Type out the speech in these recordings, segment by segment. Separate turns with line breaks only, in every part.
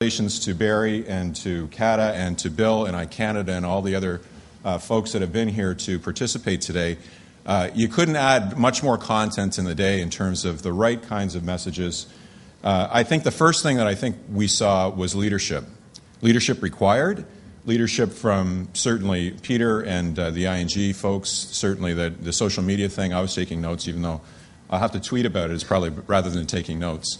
Congratulations to Barry and to Kata and to Bill and iCanada and all the other folks that have been here to participate today. You couldn't add much more content in the day in terms of the right kinds of messages. I think the first thing that I think we saw was leadership. Leadership required. Leadership from certainly Peter and the ING folks, certainly the social media thing. I was taking notes, even though I'll have to tweet about it. It's probably rather than taking notes.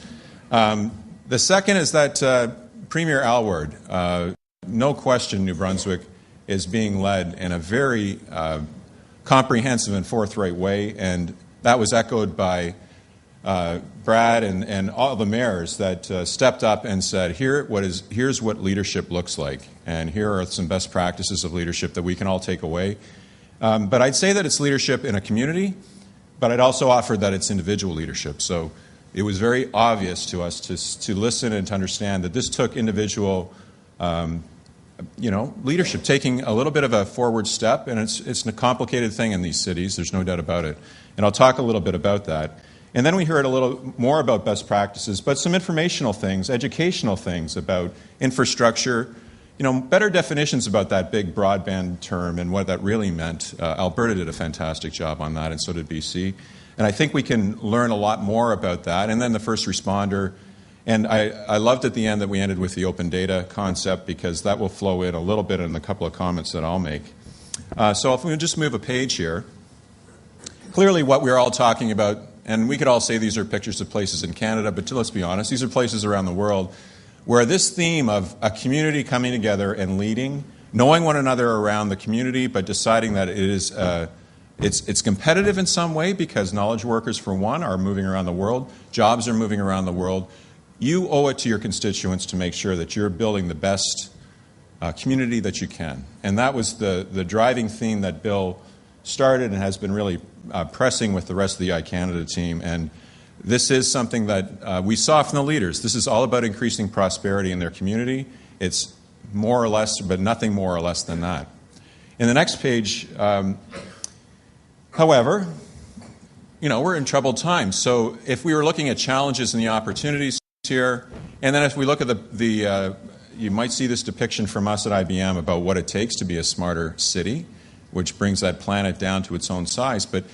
The second is that Premier Aylward, no question New Brunswick is being led in a very comprehensive and forthright way, and that was echoed by Brad and all the mayors that stepped up and said, here's what leadership looks like, and here are some best practices of leadership that we can all take away. But I'd say that it's leadership in a community, but I'd also offer that it's individual leadership. So it was very obvious to us to listen and to understand that this took individual leadership, taking a little bit of a forward step, and it's a complicated thing in these cities, there's no doubt about it. And I'll talk a little bit about that. And then we heard a little more about best practices, but some informational things, educational things about infrastructure, better definitions about that big broadband term and what that really meant. Alberta did a fantastic job on that, and so did BC. And I think we can learn a lot more about that. And then the first responder. And I loved at the end that we ended with the open data concept, because that will flow in a little bit in a couple of comments that I'll make. So if we just move a page here. Clearly what we're all talking about, and we could all say these are pictures of places in Canada, but let's be honest, these are places around the world where this theme of a community coming together and leading, knowing one another around the community, but deciding that it is it's competitive in some way, because knowledge workers, for one, are moving around the world. Jobs are moving around the world. You owe it to your constituents to make sure that you're building the best community that you can. And that was the driving theme that Bill started and has been really pressing with the rest of the iCanada team. And this is something that we saw from the leaders. This is all about increasing prosperity in their community. It's more or less, but nothing more or less than that. In the next page, however, we're in troubled times. So if we were looking at challenges and the opportunities here, and then if we look at you might see this depiction from us at IBM about what it takes to be a smarter city, which brings that planet down to its own size. But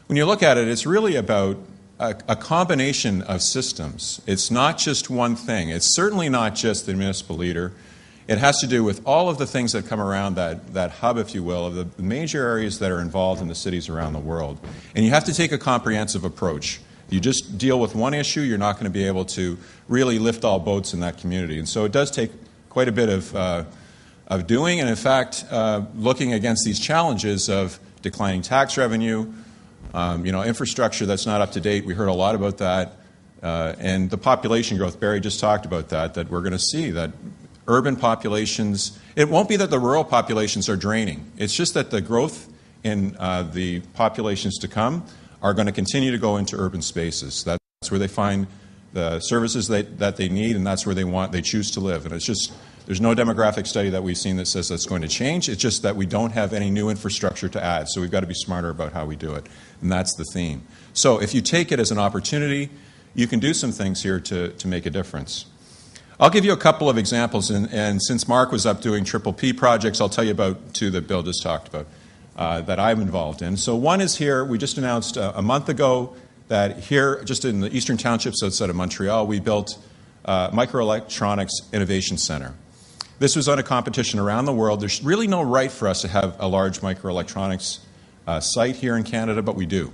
when you look at it, it's really about a combination of systems. It's not just one thing. It's certainly not just the municipal leader. It has to do with all of the things that come around that hub, if you will, of the major areas that are involved in the cities around the world. And you have to take a comprehensive approach. You just deal with one issue, you're not going to be able to really lift all boats in that community. And so it does take quite a bit of doing, and in fact, looking against these challenges of declining tax revenue, infrastructure that's not up to date. We heard a lot about that. And the population growth, Barry just talked about that we're going to see, that urban populations, it won't be that the rural populations are draining. It's just that the growth in the populations to come are going to continue to go into urban spaces. That's where they find the services that they need, and that's where they choose to live. And it's just, there's no demographic study that we've seen that says that's going to change. It's just that we don't have any new infrastructure to add, so we've got to be smarter about how we do it. And that's the theme. So if you take it as an opportunity, you can do some things here to make a difference. I'll give you a couple of examples, and since Mark was up doing triple P projects, I'll tell you about two that Bill just talked about that I'm involved in. So one is here, we just announced a month ago that here, just in the Eastern Townships outside of Montreal, we built Microelectronics Innovation Center. This was on a competition around the world. There's really no right for us to have a large microelectronics site here in Canada, but we do.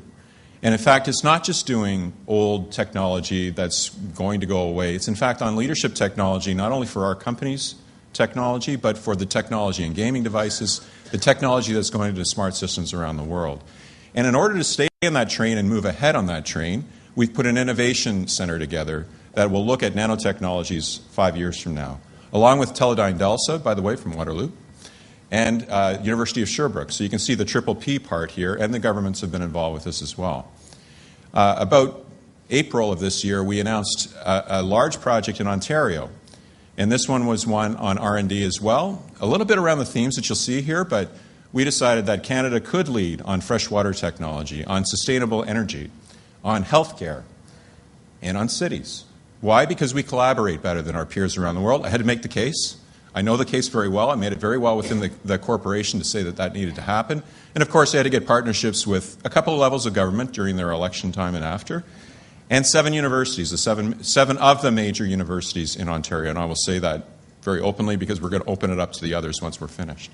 And in fact, it's not just doing old technology that's going to go away. It's in fact on leadership technology, not only for our company's technology, but for the technology in gaming devices, the technology that's going into smart systems around the world. And in order to stay in that train and move ahead on that train, we've put an innovation center together that will look at nanotechnologies 5 years from now, along with Teledyne Delsa, by the way, from Waterloo, and University of Sherbrooke. So you can see the triple P part here, and the governments have been involved with this as well. About April of this year, we announced a large project in Ontario, and this one was one on R&D as well, a little bit around the themes that you'll see here, but we decided that Canada could lead on freshwater technology, on sustainable energy, on healthcare, and on cities. Why? Because we collaborate better than our peers around the world. I had to make the case. I know the case very well. I made it very well within the corporation to say that that needed to happen. And of course, I had to get partnerships with a couple of levels of government during their election time and after, and 7 universities, the seven of the major universities in Ontario. And I will say that very openly because we're going to open it up to the others once we're finished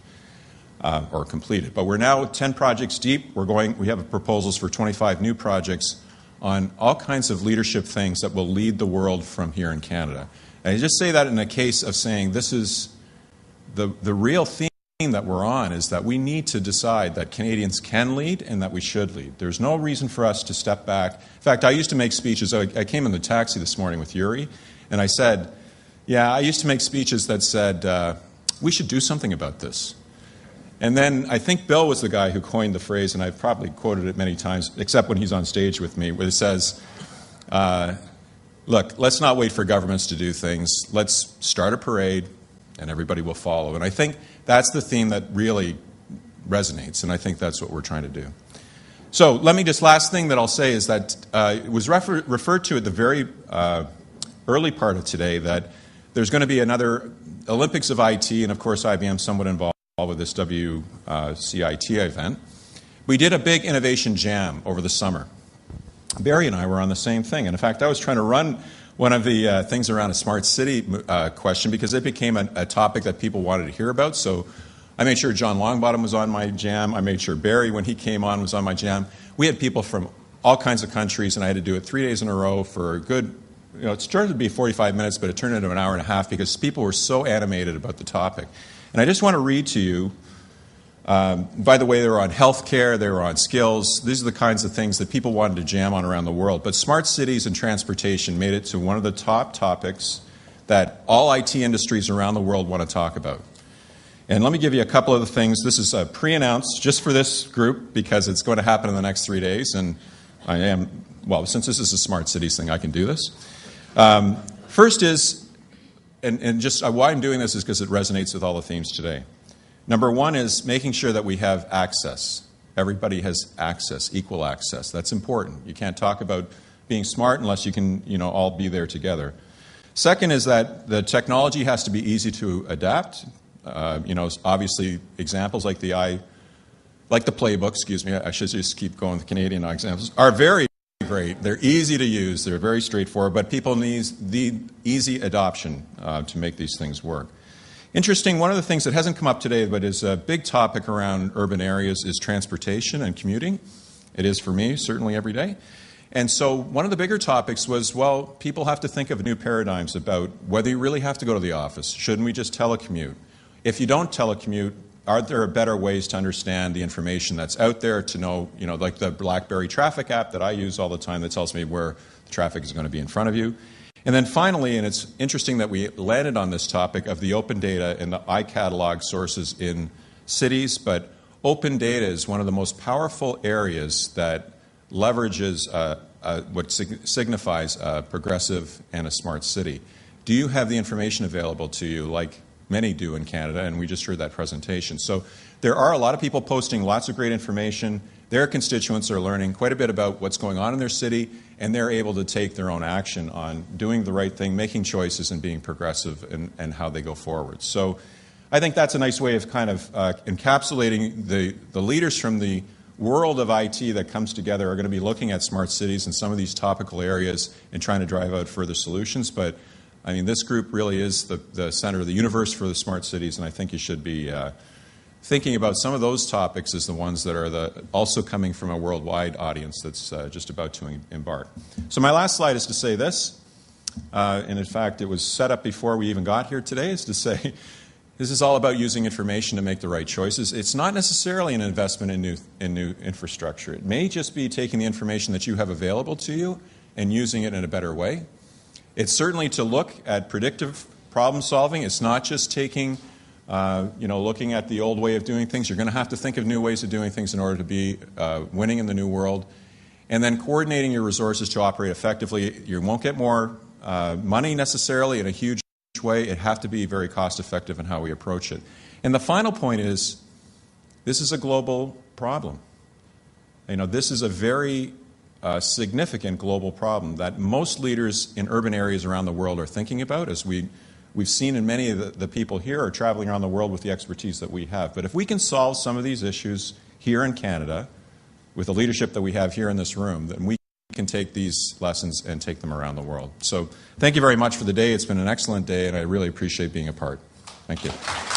or completed. But we're now 10 projects deep. We have proposals for 25 new projects on all kinds of leadership things that will lead the world from here in Canada. And I just say that in a case of saying this is the real theme that we're on is that we need to decide that Canadians can lead and that we should lead. There's no reason for us to step back. In fact, I used to make speeches. I came in the taxi this morning with Yuri, and I said, I used to make speeches that said, we should do something about this. And then I think Bill was the guy who coined the phrase, and I've probably quoted it many times, except when he's on stage with me, where it says, look, let's not wait for governments to do things. Let's start a parade, and everybody will follow. And I think that's the theme that really resonates, and I think that's what we're trying to do. So let me last thing that I'll say is that it was referred to at the very early part of today that there's going to be another Olympics of IT, and of course IBM somewhat involved with this WCIT event. We did a big innovation jam over the summer. Barry and I were on the same thing, and in fact I was trying to run one of the things around a smart city question because it became a topic that people wanted to hear about. So I made sure John Longbottom was on my jam. I made sure Barry, when he came on, was on my jam. We had people from all kinds of countries, and I had to do it 3 days in a row for a good, it started to be 45 minutes, but it turned into an hour and a half because people were so animated about the topic. And I just want to read to you, by the way, they were on healthcare, they were on skills. These are the kinds of things that people wanted to jam on around the world. But smart cities and transportation made it to one of the top topics that all IT industries around the world want to talk about. And let me give you a couple of the things. This is pre-announced just for this group because it's going to happen in the next 3 days. And since this is a smart cities thing, I can do this. First is, and just why I'm doing this is because it resonates with all the themes today. Number one is making sure that we have access. Everybody has access, equal access. That's important. You can't talk about being smart unless you can, all be there together. Second is that the technology has to be easy to adapt. Obviously examples like the playbook, I should just keep going with Canadian examples, are very great. They're easy to use. They're very straightforward, but people need the easy adoption to make these things work. Interesting, one of the things that hasn't come up today but is a big topic around urban areas is transportation and commuting. It is for me, certainly every day. And so one of the bigger topics was, people have to think of new paradigms about whether you really have to go to the office. Shouldn't we just telecommute? If you don't telecommute, are there better ways to understand the information that's out there to know, like the BlackBerry traffic app that I use all the time that tells me where the traffic is going to be in front of you? And then finally, and it's interesting that we landed on this topic of the open data and the iCatalog sources in cities, but open data is one of the most powerful areas that leverages what signifies a progressive and a smart city. Do you have the information available to you like many do in Canada? And we just heard that presentation. So there are a lot of people posting lots of great information. Their constituents are learning quite a bit about what's going on in their city, and they're able to take their own action on doing the right thing, making choices, and being progressive in how they go forward. So I think that's a nice way of kind of encapsulating the leaders from the world of IT that comes together are going to be looking at smart cities and some of these topical areas and trying to drive out further solutions. But I mean, this group really is the center of the universe for the smart cities, and I think you should be thinking about some of those topics as the ones that are also coming from a worldwide audience that's just about to embark. So my last slide is to say this, and in fact it was set up before we even got here today, is to say this is all about using information to make the right choices. It's not necessarily an investment in new infrastructure. It may just be taking the information that you have available to you and using it in a better way. It's certainly to look at predictive problem solving. It's not just taking looking at the old way of doing things. You're going to have to think of new ways of doing things in order to be winning in the new world. And then coordinating your resources to operate effectively. You won't get more money necessarily in a huge way. It has to be very cost effective in how we approach it. And the final point is, this is a global problem. This is a very a significant global problem that most leaders in urban areas around the world are thinking about, as we've seen in many of the people here are traveling around the world with the expertise that we have. But if we can solve some of these issues here in Canada with the leadership that we have here in this room, then we can take these lessons and take them around the world. So thank you very much for the day. It's been an excellent day, and I really appreciate being a part. Thank you.